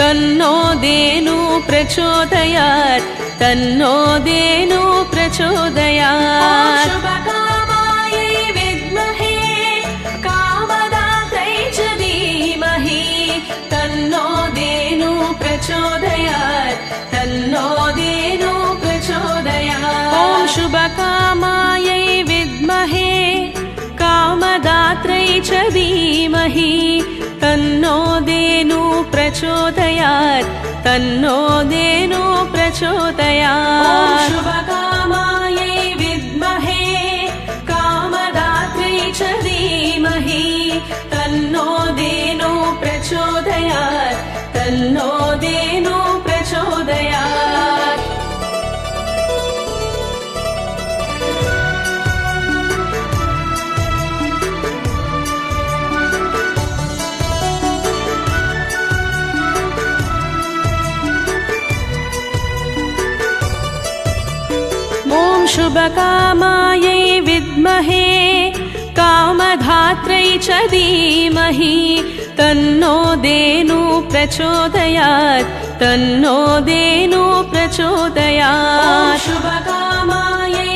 तन्नो धेनु प्रचोदयात् तन्नो धेनु प्रचोदयात् शुभकामायै विद्महे कामदात्रै च धीमहि तन्नो धेनु प्रचोदयात् तन्नो धेनु प्रचोदयात् ॐ शुभकामायै विद्महे कामदात्रै च धीमहि तन्नो धेनु प्रचोदयात् तन्नो धेनु प्रचोदयात् शुभकामायै विद्महे कामदात्रै च धीमहि तन्नो धेनु प्रचोदयात् तन्नो धेनु प्रचोदयात् ॐ शुभकामायै विद्महे कामधात्रै च धीमहि तन्नो धेनु प्रचोदयात् तन्नो धेनु प्रचोदयात् शुभकामायै